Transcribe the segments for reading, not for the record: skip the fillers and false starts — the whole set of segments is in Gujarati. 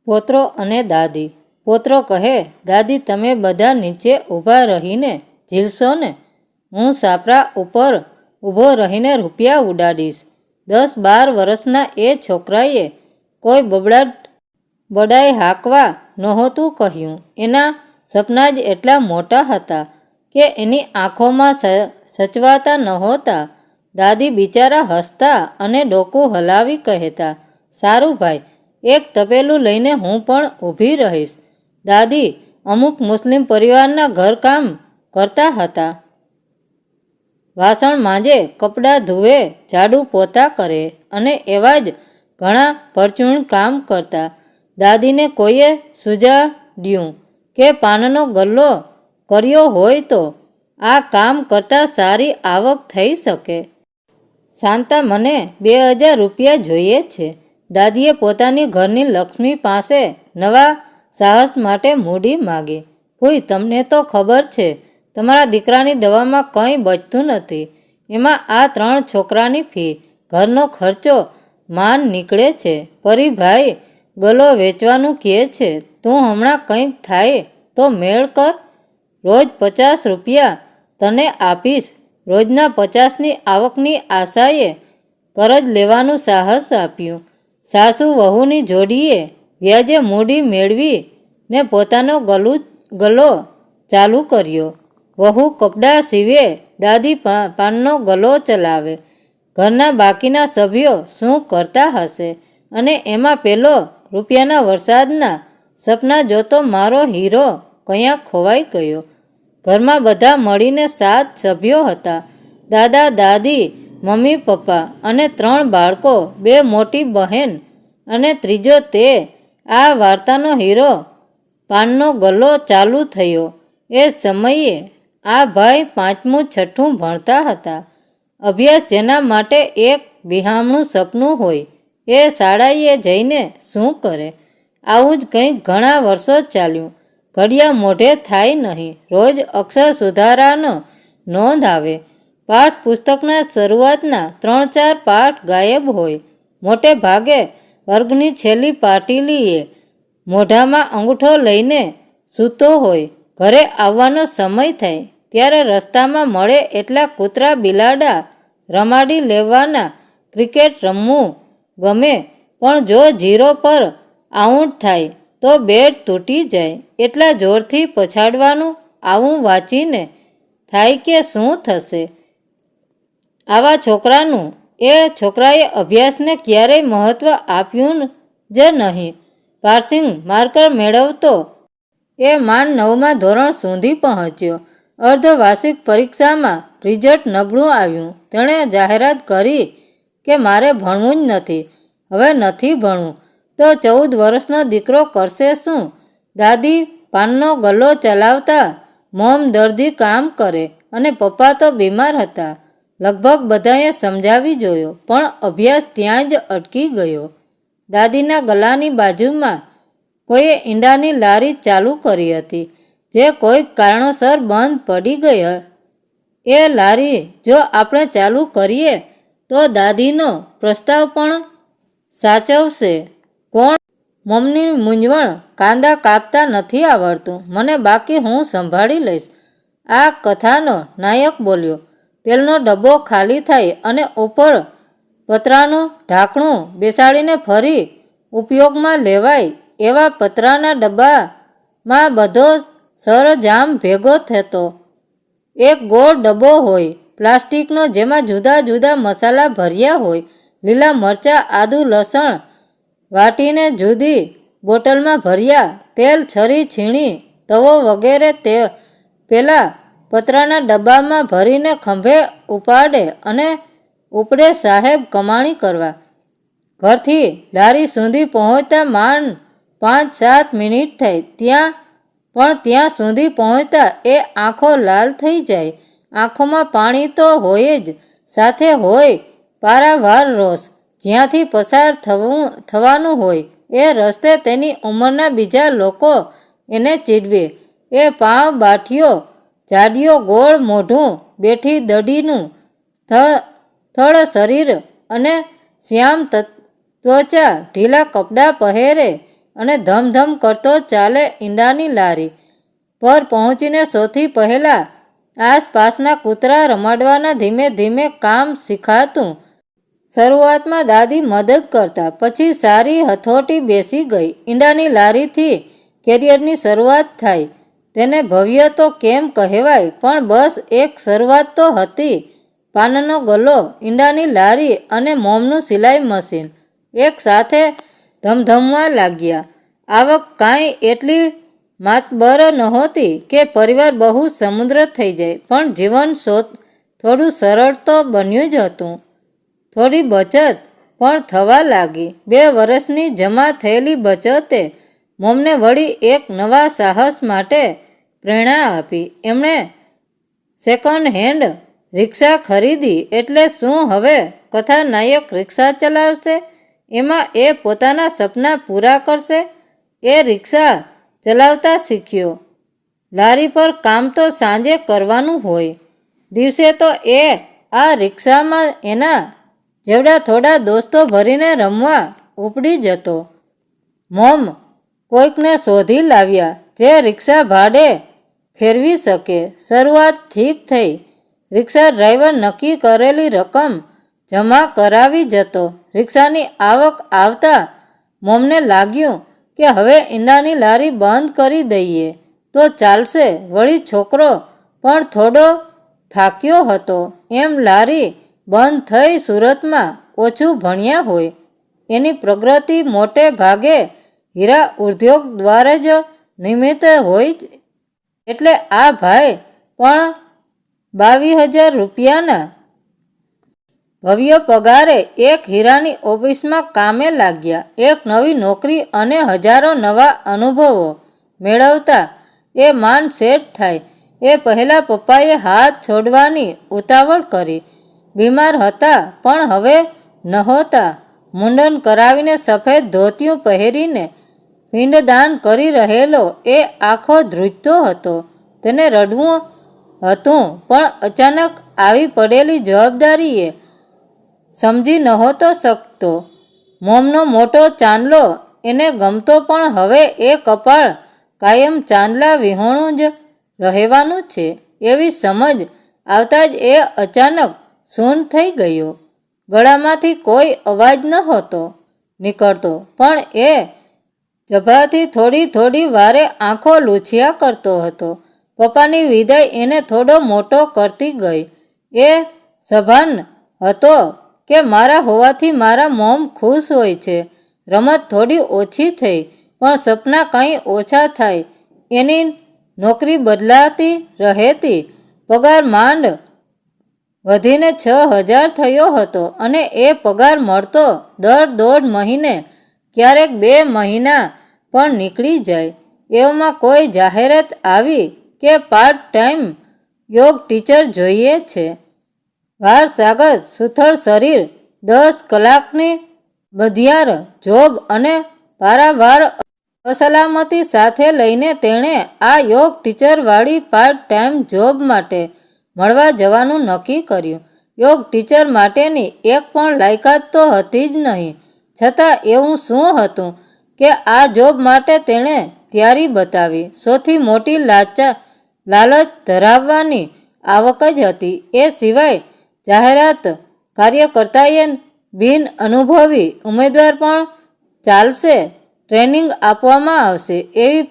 પોત્રો અને દાદી. પોત્રો કહે, દાદી તમે બધા નીચે ઊભા રહીને ઝીલશો ને? હું છાપરા ઉપર ઊભો રહીને રૂપિયા ઉડાડીશ. 10-12 વર્ષના એ છોકરાએ કોઈ બડાઈ હાંકવા નહોતું કહ્યું. એના સપના જ એટલા મોટા હતા કે એની આંખોમાં સચવાતા નહોતા. દાદી બિચારા હસતા અને ડોકું હલાવી કહેતા, સારું ભાઈ, એક તપેલું લઈને હું પણ ઊભી રહીશ. દાદી અમુક મુસ્લિમ પરિવારના ઘરકામ કરતા હતા. વાસણ માંજે, કપડાં ધુએ, ઝાડુ પોતા કરે અને એવા જ ઘણા પરચૂણ કામ કરતા. દાદીને કોઈએ સુજાડ્યું કે પાનનો ગલ્લો કર્યો હોય તો આ કામ કરતાં સારી આવક થઈ શકે. શાંતા, મને 2000 રૂપિયા જોઈએ છે. દાદીએ પોતાની ઘરની લક્ષ્મી પાસે નવા સાહસ માટે મૂડી માગી. ફૂઈ, તમને તો ખબર છે તમારા દીકરાની દવામાં કંઈ બચતું નથી. એમાં આ 3 છોકરાની ફી, ઘરનો ખર્ચો માંડ નીકળે છે. પરીભાઈ ગલ્લો વેચવાનું કહે છે. તું હમણાં કંઈક થાય તો મેળ કર. રોજ 50 રૂપિયા તને આપીશ. રોજના 50ની આવકની આશાએ કરજ લેવાનું સાહસ આપ્યું. સાસુ વહુની જોડીએ વ્યાજે મૂડી મેળવી ને પોતાનો ગલ્લો ચાલુ કર્યો. વહુ કપડાં સીવે, દાદી પાનનો ગલ્લો ચલાવે. ઘરના બાકીના સભ્યો શું કરતા હશે? અને એમાં પેલો રૂપિયાના વરસાદના સપના જોતો મારો હીરો ક્યાં ખોવાઈ ગયો? ઘરમાં બધા મળીને 7 સભ્યો હતા. દાદા દાદી, મમ્મી પપ્પા અને 3 બાળકો, 2 મોટી બહેન અને ત્રીજો તે. આ વાર્તાનો હીરો. પાનનો ગલ્લો ચાલુ થયો એ સમયે આ ભાઈ 5મું 6ઠું ભણતા હતા. અભ્યાસ જેના માટે એક બિહામણું સપનું હોય એ શાળાએ જઈને શું કરે? આવું જ કંઈક ઘણા વર્ષો ચાલ્યું. ઘડિયા મોઢે થાય નહીં. રોજ અક્ષર સુધારાનો નોંધ આવે. પાઠ પુસ્તકના શરૂઆતના 3-4 પાઠ ગાયબ હોય. મોટે ભાગે વર્ગની છેલ્લી પાટીલીએ મોઢામાં અંગૂઠો લઈને સૂતો હોય. ઘરે આવવાનો સમય થાય ત્યારે રસ્તામાં મળે એટલા કૂતરા બિલાડા રમાડી લેવાના. ક્રિકેટ રમવું ગમે, પણ જો 0 પર આઉટ થાય તો બેટ તૂટી જાય એટલા જોરથી પછાડવાનું. આવું વાંચીને થાય કે શું થશે આવા છોકરાનું? એ છોકરાએ અભ્યાસને ક્યારેય મહત્ત્વ આપ્યું જ નહીં. પાસિંગ માર્ક મેળવતો એ માંડ 9મા ધોરણ સુધી પહોંચ્યો. અર્ધવાર્ષિક પરીક્ષામાં રિઝલ્ટ નબળું આવ્યું. તેણે જાહેરાત કરી કે મારે ભણવું જ નથી. હવે નથી ભણવું તો 14 વર્ષનો દીકરો કરશે શું? દાદી પાનનો ગલ્લો ચલાવતા, મોમ દર્દી કામ કરે અને પપ્પા તો બીમાર હતા. લગભગ બધાએ સમજાવી જોયો, પણ અભ્યાસ ત્યાં જ અટકી ગયો. દાદીના ગલ્લાની બાજુમાં કોઈએ ઈંડાની લારી ચાલુ કરી હતી, જે કોઈક કારણોસર બંધ પડી ગઈ. એ લારી જો આપણે ચાલુ કરીએ તો દાદીનો પ્રસ્તાવ પણ સાચવશે કોણ? મમ્મીની મૂંઝવણ, કાંદા કાપતા નથી આવડતું મને, બાકી હું સંભાળી લઈશ. આ કથાનો નાયક બોલ્યો. તેલનો ડબ્બો ખાલી થાય અને ઉપર પતરાનું ઢાંકણું બેસાડીને ફરી ઉપયોગમાં લેવાય એવા પતરાના ડબ્બામાં બધો સરંજામ ભેગો થતો. એક ગોળ ડબ્બો હોય પ્લાસ્ટિકનો, જેમાં જુદા જુદા મસાલા ભર્યા હોય. લીલા મરચાં, આદુ, લસણ વાટીને જુદી બોટલમાં ભર્યા. તેલ, છરી, છીણી, તવો વગેરે તે પેલા પતરાના ડબ્બામાં ભરીને ખંભે ઉપાડે અને ઉપડે સાહેબ કમાણી કરવા. ઘરથી લારી સુધી પહોંચતા માંડ 5-7 મિનિટ થાય. ત્યાં સુધી પહોંચતા એ આંખો લાલ થઈ જાય. આંખોમાં પાણી તો હોય જ, સાથે હોય પારાવાર રોષ. જ્યાંથી પસાર થવાનું હોય એ રસ્તે તેની ઉંમરના બીજા લોકો એને ચીડવે. એ પાવ બાઠીઓ, જાડિયો ગોળ મોઢું, બેઠી દડીનું થળ શરીર અને શ્યામ ત્વચા, ઢીલા કપડાં પહેરે અને ધમધમ કરતો ચાલે ઈંડાની લારી પર પહોંચીને સૌથી પહેલાં આસપાસના કૂતરા રમાડવાના ધીમે ધીમે કામ શીખાતું. શરૂઆતમાં દાદી મદદ કરતા, પછી સારી હથોટી બેસી ગઈ. ઈંડાની લારીથી કેરિયરની શરૂઆત થાય. તેને ભવ્ય તો કેમ કહેવાય, પણ બસ એક શરૂઆત તો હતી. પાનનો ગલ્લો, ઈંડાની લારી અને મોમનું સિલાઈ મશીન એક સાથે ધમધમવા લાગ્યા. આવક કાંઈ એટલી માતબર નહોતી કે પરિવાર બહુ સમૃદ્ધ થઈ જાય, પણ જીવન થોડું સરળ તો બન્યું જ હતું. થોડી બચત પણ થવા લાગી. 2 વર્ષની જમા થયેલી બચતે મોમને વળી એક નવા સાહસ માટે પ્રેરણા આપી. એમણે સેકન્ડ હેન્ડ રિક્ષા ખરીદી. એટલે શું હવે કથાનાયક રિક્ષા ચલાવશે? એમાં એ પોતાના સપના પૂરા કરશે? એ રિક્ષા ચલાવતા શીખ્યો. લારી પર કામ તો સાંજે કરવાનું હોય, દિવસે તો એ આ રિક્ષામાં એના જેવડા થોડા દોસ્તો ભરીને રમવા ઉપડી જતો. મોમ કોઈકને શોધી લાવ્યા જે રિક્ષા ભાડે ફેરવી શકે. શરૂઆત ઠીક થઈ. રિક્ષા ડ્રાઈવર નક્કી કરેલી રકમ જમા કરાવી જતો. રિક્ષાની આવક આવતા મોમને લાગ્યું કે હવે ઈંડાની લારી બંધ કરી દઈએ તો ચાલશે. વળી છોકરો પણ થોડો થાક્યો હતો. એમ લારી બંધ થઈ. સુરતમાં ઓછું ભણ્યા હોય. એની પ્રગતિ મોટે ભાગે હીરા ઉદ્યોગ દ્વારા જ નિમિત્ત હોય. એટલે આ ભાઈ પણ 22,000 રૂપિયાના ભવ્ય પગારે એક હીરાની ઓફિસમાં કામે લાગ્યા. એક નવી નોકરી અને હજારો નવા અનુભવો મેળવતા એ માંડ સેટ થાય એ પહેલાં પપ્પાએ હાથ છોડવાની ઉતાવળ કરી. બીમાર હતા પણ હવે નહોતા. મુંડન કરાવીને સફેદ ધોતિયું પહેરીને પિંડદાન કરી રહેલો એ આંખો ધ્રુજતો હતો. તેને રડવું હતું, પણ અચાનક આવી પડેલી જવાબદારીએ સમજી નહોતો શકતો. મોમનો મોટો ચાંદલો એને ગમતો, પણ હવે એ કપાળ કાયમ ચાંદલા વિહોણું જ રહેવાનું છે એવી સમજ આવતા જ એ અચાનક સૂન થઈ ગયો. ગળામાંથી કોઈ અવાજ નહોતો નીકળતો, પણ એ જબરાથી થોડી થોડી વારે આંખો લૂછ્યા કરતો હતો. પપ્પાની વિદાય એને થોડો મોટો કરતી ગઈ. એ સભાન હતો કે મારા હોવાથી મારા મોમ ખુશ હોય છે. રમત થોડી ઓછી થઈ, પણ સપના કંઈ ઓછા થાય. એની નોકરી બદલાતી રહેતી. પગાર માંડ વધીને 6,000 થયો હતો અને એ પગાર મળતો દર 1.5 મહિને, ક્યારેક 2 મહિના પણ નીકળી જાય. એવામાં કોઈ જાહેરાત આવી કે પાર્ટ ટાઈમ યોગ ટીચર જોઈએ છે. વારસાગત સુથળ શરીર, 10 કલાકની બધિયાર જોબ અને પારાવાર અસલામતી સાથે લઈને તેણે આ યોગ ટીચરવાળી પાર્ટ ટાઈમ જોબ માટે મળવા જવાનું નક્કી કર્યું. યોગ ટીચર માટેની એક પણ લાયકાત તો હતી જ નહીં, છતાં એવું શું હતું કે આ જોબ માટે તેણે તૈયારી બતાવી? સૌથી મોટી લાલચ ધરાવવાની આવક જ હતી. એ સિવાય જાહેરાત કાર્યકર્તાએ બિન અનુભવી ઉમેદવાર પણ ચાલશે, ટ્રેનિંગ આપવામાં આવશે એવી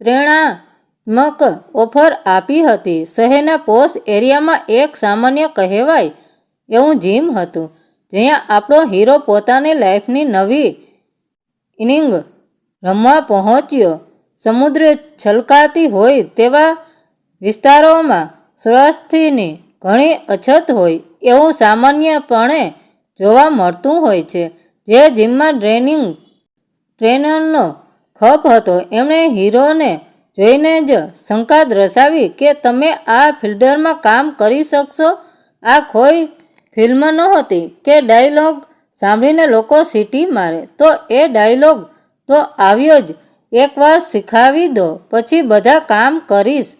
પ્રેરણાત્મક ઓફર આપી હતી. શહેરના પોશ એરિયામાં એક સામાન્ય કહેવાય એવું જીમ હતું, જ્યાં આપણો હીરો પોતાની લાઈફની નવી ઇનિંગ રમવા પહોંચ્યો. સમુદ્ર છલકાતી હોય તેવા વિસ્તારોમાં સ્વાસ્થ્યની ઘણી અછત હોય એવું સામાન્યપણે જોવા મળતું હોય છે. જે જીમમાં ટ્રેનરનો ખપ હતો, એમણે હીરોને જોઈને જ શંકા દર્શાવી કે તમે આ ફિલ્ડમાં કામ કરી શકશો. આ કોઈ ફિલ્મ નહોતી કે ડાયલોગ સાંભળીને લોકો સીટી મારે તો એ ડાયલોગ તો આવ્યો જ, એકવાર શીખવી દો પછી બધા કામ કરીશ.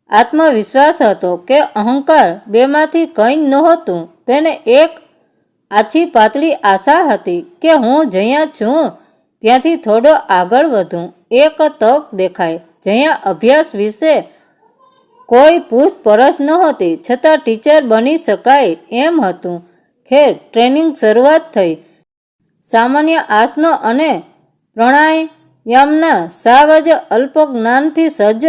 આત્મવિશ્વાસ હતો કે અહંકાર, બેમાંથી કંઈ નહોતું. તેને એક આછી પાતળી આશા હતી કે હું જ્યાં છું ત્યાંથી થોડો આગળ વધું એક તક દેખાય જ્યાં અભ્યાસ વિશે કોઈ પૂછપરછ નહોતી, છતાં ટીચર બની શકાય એમ હતું. ખેર, ટ્રેનિંગ શરૂઆત થઈ. સામાન્ય આસનો અને પ્રાણાયામના સાવ જ અલ્પ જ્ઞાનથી સજ્જ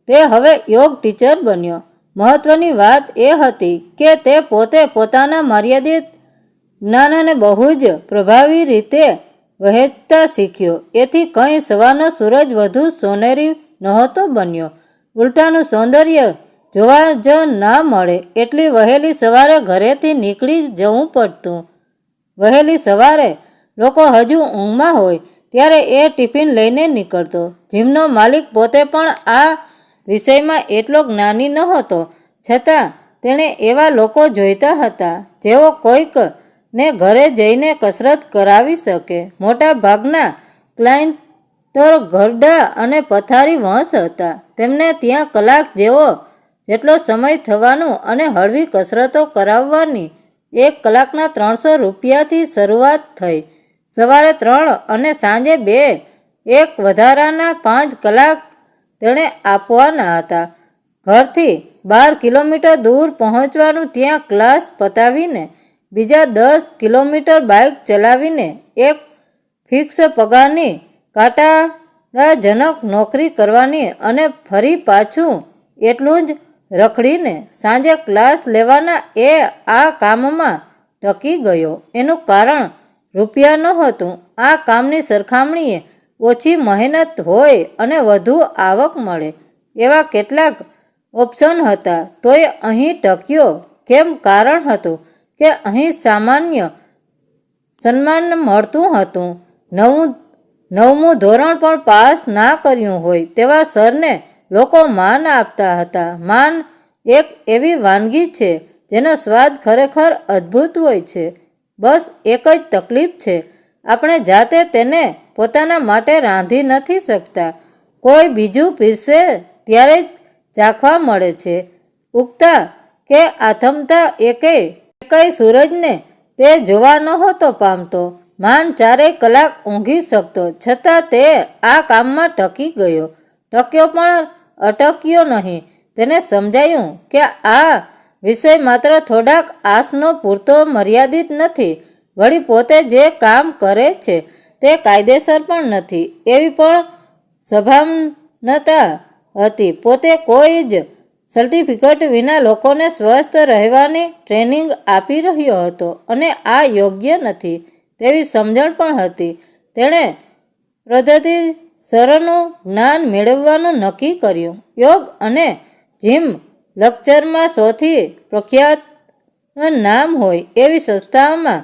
તે હવે યોગ ટીચર બન્યો. મહત્વની વાત એ હતી કે તે પોતે પોતાના મર્યાદિત જ્ઞાનને બહુ જ પ્રભાવી રીતે વહેંચતા શીખ્યો. એથી કંઈ સવારનો સૂરજ વધુ સોનેરી નહોતો બન્યો. ઉલટાનું સૌંદર્ય જોવા જ ના મળે એટલી વહેલી સવારે ઘરેથી નીકળી જવું પડતું. વહેલી સવારે લોકો હજુ ઊંઘમાં હોય ત્યારે એ ટિફિન લઈને નીકળતો. જીમનો માલિક પોતે પણ આ વિષયમાં એટલો જ્ઞાની નહોતો, છતાં તેણે એવા લોકો જોઈતા હતા જેઓ કોઈકને ઘરે જઈને કસરત કરાવી શકે. મોટા ભાગના ક્લાયન્ટો ઘરડા અને પથારી વંશ હતા. તેમને ત્યાં કલાક જેટલો સમય થવાનું અને હળવી કસરતો કરાવવાની. 1 કલાકના 300 રૂપિયાથી શરૂઆત થઈ. સવારે 3 અને સાંજે 2, એક વધારાના 5 કલાક તેણે આપવાના હતા. ઘરથી 12 કિલોમીટર દૂર પહોંચવાનું. ત્યાં ક્લાસ પતાવીને બીજા 10 કિલોમીટર બાઇક ચલાવીને એક ફિક્સ પગારની કાંટાળાજનક નોકરી કરવાની અને ફરી પાછું એટલું જ રખડીને સાંજે ક્લાસ લેવાના. એ આ કામમાં ટકી ગયો. એનું કારણ રૂપિયા નહોતું. આ કામની સરખામણીએ ઓછી મહેનત હોય અને વધુ આવક મળે એવા કેટલાક ઓપ્શન હતા. તોય અહીં ટક્યો કેમ? કારણ હતું કે અહીં સામાન્ય સન્માન મળતું હતું. 9મું ધોરણ પણ પાસ ના કર્યું હોય તેવા સરને લોકો માન આપતા હતા. માન એક એવી વાનગી છે જેનો સ્વાદ ખરેખર અદ્ભુત હોય છે. બસ એક જ તકલીફ છે, આપણે જાતે તેને પોતાના માટે રાંધી નથી શકતા. કોઈ બીજું પીરસે ત્યારે જ ચાખવા મળે છે. ઉગતા કે આથમતા એકેય સૂરજને તે જોવા નહોતો પામતો. માન 4 કલાક ઊંઘી શકતો, છતાં તે આ કામમાં ટકી ગયો. ટક્યો પણ અટક્યો નહીં. તેને સમજાયું કે આ વિષય માત્ર થોડાક આસનો પૂરતો મર્યાદિત નથી. વળી પોતે જે કામ કરે છે તે કાયદેસર પણ નથી એવી પણ સભાનતા હતી. પોતે કોઈ જ સર્ટિફિકેટ વિના લોકોને સ્વસ્થ રહેવાની ટ્રેનિંગ આપી રહ્યો હતો અને આ યોગ્ય નથી તેવી સમજણ પણ હતી. તેણે પદ્ધતિસરનું જ્ઞાન મેળવવાનું નક્કી કર્યું. યોગ અને જીમ લેક્ચરમાં સૌથી પ્રખ્યાત નામ હોય એવી સંસ્થામાં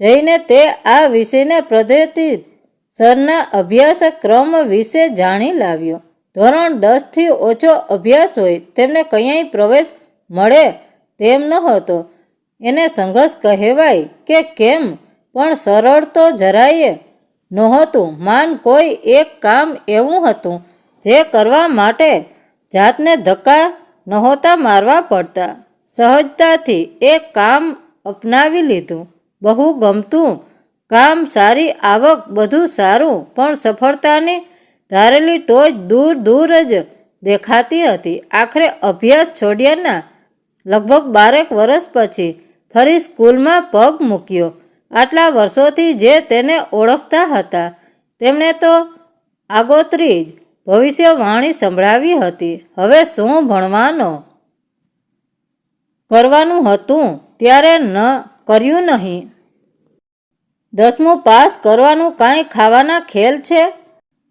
જઈને તે આ વિષયના પદ્ધતિસરના અભ્યાસક્રમ વિશે જાણી લાવ્યો. ધોરણ 10થી ઓછો અભ્યાસ હોય તેમને ક્યાંય પ્રવેશ મળે તેમ નહોતો. એને સંઘર્ષ કહેવાય કે કેમ, પણ સરળ તો જરાય નહોતું. માન કોઈ એક કામ એવું હતું જે કરવા માટે જાતને ધક્કા નહોતા મારવા પડતા. સહજતાથી એ કામ અપનાવી લીધું. બહુ ગમતું કામ, સારી આવક, બધું સારું, પણ સફળતાની ધારેલી ટોચ દૂર દૂર જ દેખાતી હતી. આખરે અભ્યાસ છોડ્યાના લગભગ 12 વર્ષ પછી ફરી સ્કૂલમાં પગ મૂક્યો. આટલા વર્ષોથી જે તેને ઓળખતા હતા તેમણે તો આગોતરી જ ભવિષ્યવાણી સંભળાવી હતી. હવે શું કરવાનું હતું ત્યારે કર્યું નહીં. 10મું પાસ કરવાનું કાંઈ ખાવાના ખેલ છે?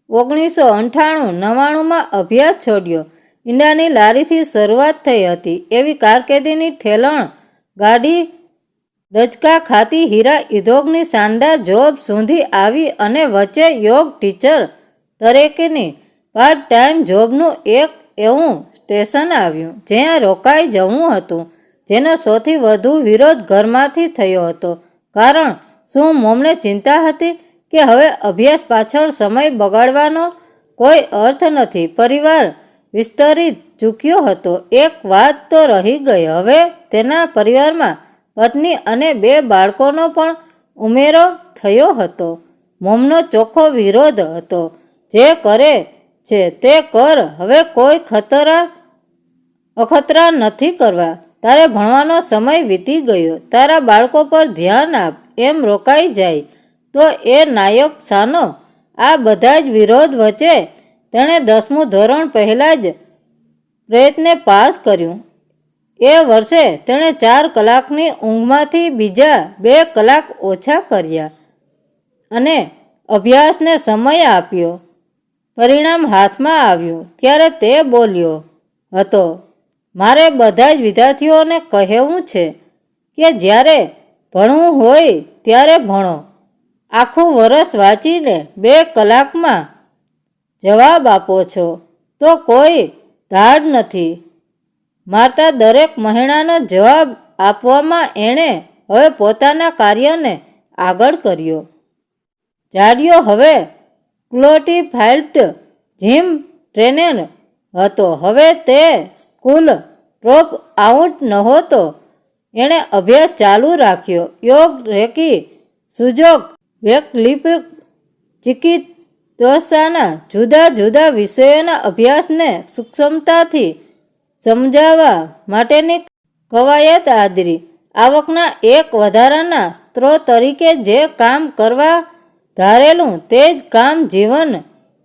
1998-99માં અભ્યાસ છોડ્યો. ઈંડાની લારીથી શરૂઆત થઈ હતી એવી કારકિર્દીની ઠેલણ ગાડી ડચકા ખાતી હીરા ઉદ્યોગની શાનદાર જોબ સુધી આવી અને વચ્ચે યોગ ટીચર તરીકેની પાર્ટ ટાઈમ જોબનું એક એવું સ્ટેશન આવ્યું જ્યાં રોકાઈ જવું હતું, જેનો સૌથી વધુ વિરોધ ઘરમાંથી થયો હતો. કારણ શું? મોમને ચિંતા હતી કે હવે અભ્યાસ પાછળ સમય બગાડવાનો કોઈ અર્થ નથી. પરિવાર વિસ્તરી ચૂક્યો હતો. એક વાત તો રહી ગઈ. હવે તેના પરિવારમાં પત્ની અને 2 બાળકોનો પણ ઉમેરો થયો હતો. મોમનો ચોખ્ખો વિરોધ હતો. જે કરે છે તે કર, હવે કોઈ અખતરા નથી કરવા. તારે ભણવાનો સમય વીતી ગયો, તારા બાળકો પર ધ્યાન આપ. એમ રોકાઈ જાય તો એ નાયક શાનો? આ બધા જ વિરોધ વચ્ચે તેણે 10મું ધોરણ પહેલાં જ પ્રયત્ને પાસ કર્યું. એ વર્ષે તેણે 4 કલાકની ઊંઘમાંથી બીજા 2 કલાક ઓછા કર્યા અને અભ્યાસને સમય આપ્યો. પરિણામ હાથમાં આવ્યું ત્યારે તે બોલ્યો હતો, મારે બધા જ વિદ્યાર્થીઓને કહેવું છે કે જ્યારે ભણવું હોય ત્યારે ભણો. આખું વરસ વાંચીને 2 કલાકમાં જવાબ આપો છો તો કોઈ ધાડ નથી મારતા. દરેક મહિનાનો જવાબ આપવામાં એણે હવે પોતાના કાર્યને આગળ કર્યો. જાડિયો હવે ક્વોલિફાઈડ જિમ ટ્રેનર હતો. હવે તે સ્કૂલ ડ્રોપ આઉટ નહોતો. એણે અભ્યાસ ચાલુ રાખ્યો. યોગ, રેકી, સુજોગ, વૈકલ્પિક ચિકિત્સાના જુદા જુદા વિષયોના અભ્યાસને સૂક્ષ્મતાથી સમજાવવા માટેની કવાયત આદરી. આવકના એક વધારાના સ્ત્રોત તરીકે જે કામ કરવા ધારેલું તે જ કામ જીવન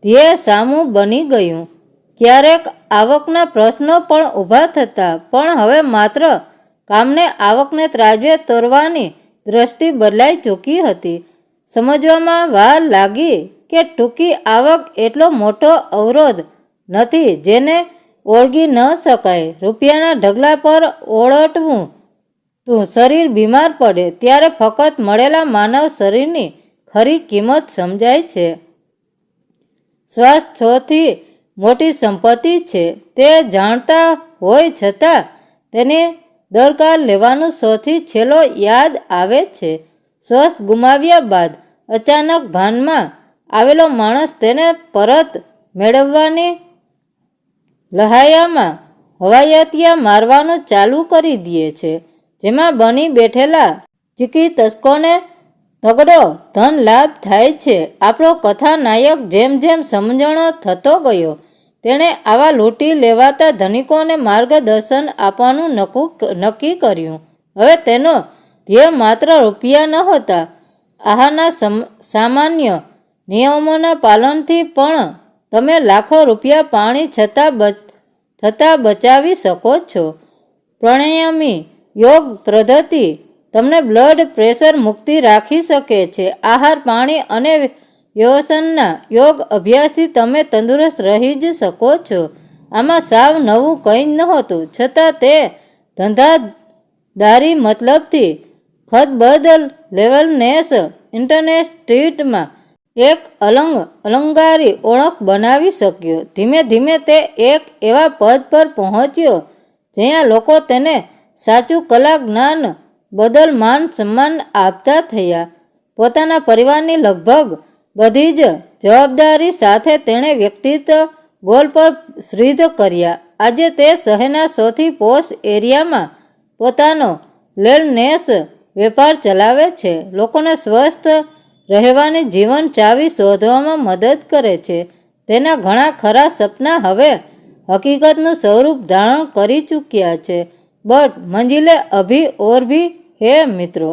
ધ્યેય સામું બની ગયું. ક્યારેક આવકના પ્રશ્નો પણ ઊભા થતા, પણ હવે માત્ર કામને આવકને ત્રાજવે તોરવાની દ્રષ્ટિ બદલાઈ ચૂકી હતી. સમજવામાં વાર લાગી કે ટૂંકી આવક એટલો મોટો અવરોધ નથી જેને ઓળગી ન શકાય. રૂપિયાના ઢગલા પર ઓળટવું. તું શરીર બીમાર પડે ત્યારે ફક્ત મળેલા માનવ શરીરની ખરી કિંમત સમજાય છે. સ્વાસ્થ્ય સૌથી મોટી સંપત્તિ છે તે જાણતા હોય છતાં તેની દરકાર લેવાનું સૌથી છેલ્લો યાદ આવે છે. સ્વાસ્થ્ય ગુમાવ્યા બાદ અચાનક ભાનમાં આવેલો માણસ તેને પરત મેળવવાની લહાયામાં હવાયાતિયા મારવાનું ચાલુ કરી દે છે, જેમાં બની બેઠેલા ચિકિત્સકોને તગડો ધન લાભ થાય છે. આપણો કથાનાયક જેમ જેમ સમજણો થતો ગયો તેણે આવા લૂંટી લેવાતા ધનિકોને માર્ગદર્શન આપવાનું નક્કી કર્યું. હવે તેનો ધ્યેય માત્ર રૂપિયા નહોતા. આહારના સામાન્ય નિયમોના પાલનથી પણ તમે લાખો રૂપિયા પાણી થતાં બચાવી શકો છો. પ્રાણાયામી યોગ પદ્ધતિ તમને બ્લડ પ્રેશર મુક્તિ રાખી શકે છે. આહાર, પાણી અને વ્યસનના યોગ અભ્યાસથી તમે તંદુરસ્ત રહી જ શકો છો. આમાં સાવ નવું કંઈ નહોતું, છતાં તે ધંધાદારી મતલબથી ખતબદલ લેવલનેસ ઇન્સ્ટિટ્યૂટમાં એક અલંકારી ઓળખ બનાવી શક્યો. ધીમે ધીમે તે એક એવા પદ પર પહોંચ્યો જ્યાં લોકો તેને સાચું કલા જ્ઞાન બદલ માન સન્માન આપતા થયા. પોતાના પરિવારની લગભગ બધી જ જવાબદારી સાથે તેણે વ્યક્તિગત ગોલ પર સિદ્ધ કર્યા. આજે તે શહેરના સૌથી પોશ એરિયામાં પોતાનો વેલનેસ વેપાર ચલાવે છે. લોકોને સ્વસ્થ રહેવાની જીવન ચાવી શોધવામાં મદદ કરે છે. તેના ઘણા ખરા સપના હવે હકીકતનું સ્વરૂપ ધારણ કરી ચૂક્યા છે. બટ મંજિલે અભી ઓર ભી હે મિત્રો.